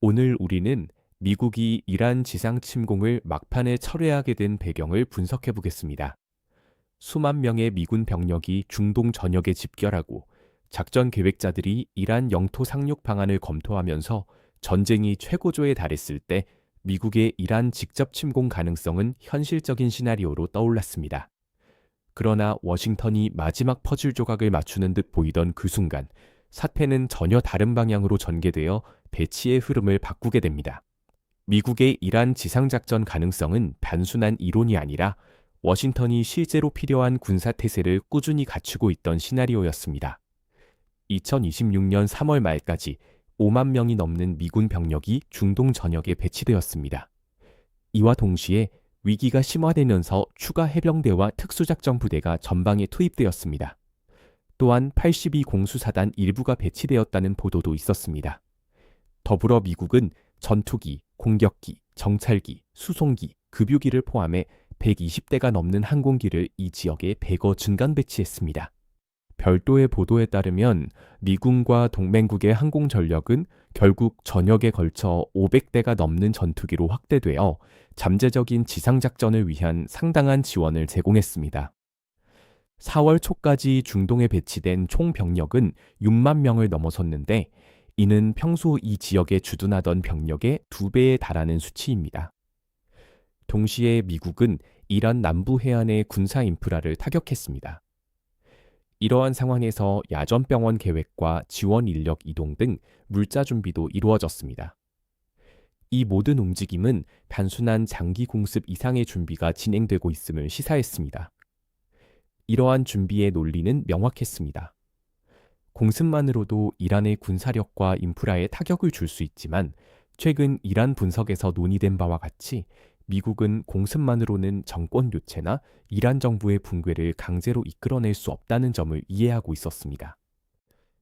오늘 우리는 미국이 이란 지상 침공을 막판에 철회하게 된 배경을 분석해 보겠습니다. 수만 명의 미군 병력이 중동 전역에 집결하고 작전 계획자들이 이란 영토 상륙 방안을 검토하면서 전쟁이 최고조에 달했을 때 미국의 이란 직접 침공 가능성은 현실적인 시나리오로 떠올랐습니다. 그러나 워싱턴이 마지막 퍼즐 조각을 맞추는 듯 보이던 그 순간 사태는 전혀 다른 방향으로 전개되어 배치의 흐름을 바꾸게 됩니다. 미국의 이란 지상작전 가능성은 단순한 이론이 아니라 워싱턴이 실제로 필요한 군사태세를 꾸준히 갖추고 있던 시나리오였습니다. 2026년 3월 말까지 5만 명이 넘는 미군 병력이 중동 전역에 배치되었습니다. 이와 동시에 위기가 심화되면서 추가 해병대와 특수작전 부대가 전방에 투입되었습니다. 또한 82 공수사단 일부가 배치되었다는 보도도 있었습니다. 더불어 미국은 전투기, 공격기, 정찰기, 수송기, 급유기를 포함해 120대가 넘는 항공기를 이 지역에 100여 중간 배치했습니다. 별도의 보도에 따르면 미군과 동맹국의 항공 전력은 결국 전역에 걸쳐 500대가 넘는 전투기로 확대되어 잠재적인 지상작전을 위한 상당한 지원을 제공했습니다. 4월 초까지 중동에 배치된 총 병력은 6만 명을 넘어섰는데 이는 평소 이 지역에 주둔하던 병력의 2배에 달하는 수치입니다. 동시에 미국은 이란 남부 해안의 군사 인프라를 타격했습니다. 이러한 상황에서 야전병원 계획과 지원 인력 이동 등 물자 준비도 이루어졌습니다. 이 모든 움직임은 단순한 장기 공습 이상의 준비가 진행되고 있음을 시사했습니다. 이러한 준비의 논리는 명확했습니다. 공습만으로도 이란의 군사력과 인프라에 타격을 줄 수 있지만 최근 이란 분석에서 논의된 바와 같이 미국은 공습만으로는 정권 교체나 이란 정부의 붕괴를 강제로 이끌어낼 수 없다는 점을 이해하고 있었습니다.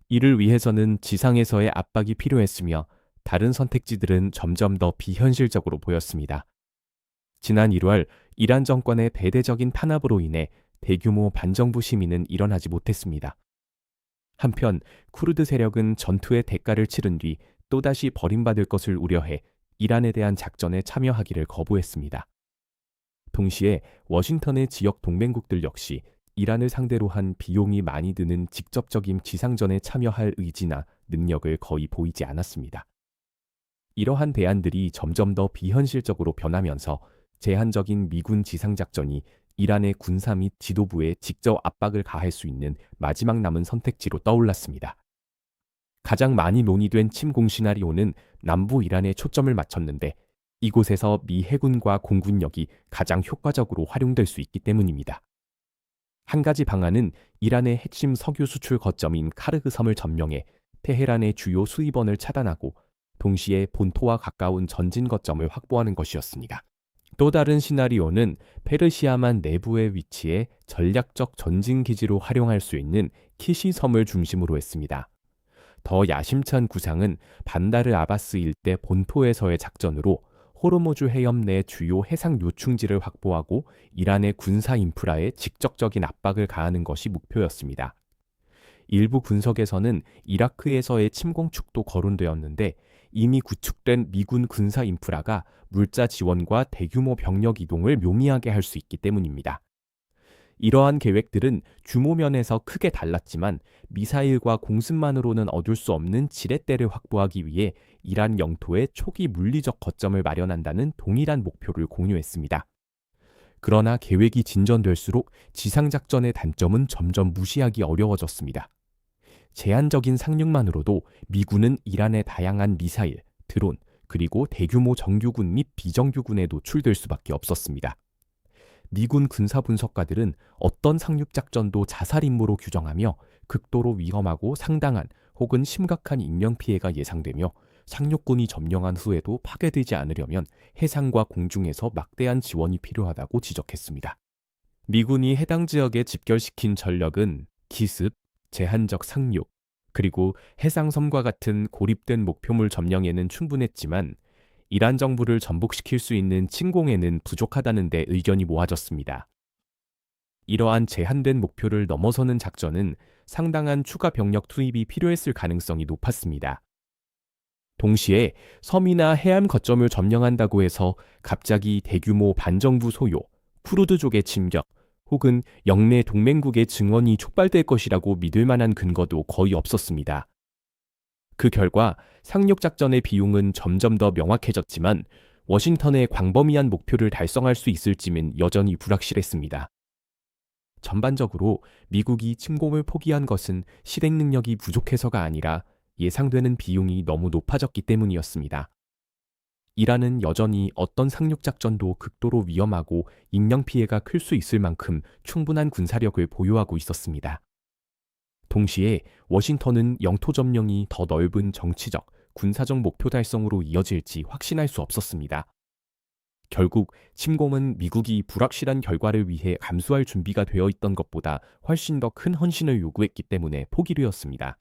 이를 위해서는 지상에서의 압박이 필요했으며 다른 선택지들은 점점 더 비현실적으로 보였습니다. 지난 1월 이란 정권의 대대적인 탄압으로 인해 대규모 반정부 시민은 일어나지 못했습니다. 한편 쿠르드 세력은 전투의 대가를 치른 뒤 또다시 버림받을 것을 우려해 이란에 대한 작전에 참여하기를 거부했습니다. 동시에 워싱턴의 지역 동맹국들 역시 이란을 상대로 한 비용이 많이 드는 직접적인 지상전에 참여할 의지나 능력을 거의 보이지 않았습니다. 이러한 대안들이 점점 더 비현실적으로 변하면서 제한적인 미군 지상작전이 이란의 군사 및 지도부에 직접 압박을 가할 수 있는 마지막 남은 선택지로 떠올랐습니다. 가장 많이 논의된 침공 시나리오는 남부 이란에 초점을 맞췄는데 이곳에서 미 해군과 공군력이 가장 효과적으로 활용될 수 있기 때문입니다. 한 가지 방안은 이란의 핵심 석유 수출 거점인 카르그 섬을 점령해 테헤란의 주요 수입원을 차단하고 동시에 본토와 가까운 전진 거점을 확보하는 것이었습니다. 또 다른 시나리오는 페르시아만 내부에 위치해 전략적 전진 기지로 활용할 수 있는 키시 섬을 중심으로 했습니다. 더 야심찬 구상은 반다르 아바스 일대 본토에서의 작전으로 호르무즈 해협 내 주요 해상 요충지를 확보하고 이란의 군사 인프라에 직접적인 압박을 가하는 것이 목표였습니다. 일부 분석에서는 이라크에서의 침공축도 거론되었는데 이미 구축된 미군 군사 인프라가 물자 지원과 대규모 병력 이동을 용이하게 할 수 있기 때문입니다. 이러한 계획들은 규모 면에서 크게 달랐지만 미사일과 공습만으로는 얻을 수 없는 지렛대를 확보하기 위해 이란 영토에 초기 물리적 거점을 마련한다는 동일한 목표를 공유했습니다. 그러나 계획이 진전될수록 지상작전의 단점은 점점 무시하기 어려워졌습니다. 제한적인 상륙만으로도 미군은 이란의 다양한 미사일, 드론, 그리고 대규모 정규군 및 비정규군에 노출될 수밖에 없었습니다. 미군 군사 분석가들은 어떤 상륙작전도 자살 임무로 규정하며 극도로 위험하고 상당한 혹은 심각한 인명피해가 예상되며 상륙군이 점령한 후에도 파괴되지 않으려면 해상과 공중에서 막대한 지원이 필요하다고 지적했습니다. 미군이 해당 지역에 집결시킨 전력은 기습, 제한적 상륙, 그리고 해상섬과 같은 고립된 목표물 점령에는 충분했지만 이란 정부를 전복시킬 수 있는 침공에는 부족하다는 데 의견이 모아졌습니다. 이러한 제한된 목표를 넘어서는 작전은 상당한 추가 병력 투입이 필요했을 가능성이 높았습니다. 동시에 섬이나 해안 거점을 점령한다고 해서 갑자기 대규모 반정부 소요, 쿠르드족의 침격, 혹은 영내 동맹국의 증원이 촉발될 것이라고 믿을 만한 근거도 거의 없었습니다. 그 결과 상륙작전의 비용은 점점 더 명확해졌지만 워싱턴의 광범위한 목표를 달성할 수 있을지는 여전히 불확실했습니다. 전반적으로 미국이 침공을 포기한 것은 실행 능력이 부족해서가 아니라 예상되는 비용이 너무 높아졌기 때문이었습니다. 이란은 여전히 어떤 상륙작전도 극도로 위험하고 인명피해가 클 수 있을 만큼 충분한 군사력을 보유하고 있었습니다. 동시에 워싱턴은 영토 점령이 더 넓은 정치적, 군사적 목표 달성으로 이어질지 확신할 수 없었습니다. 결국 침공은 미국이 불확실한 결과를 위해 감수할 준비가 되어 있던 것보다 훨씬 더 큰 헌신을 요구했기 때문에 포기되었습니다.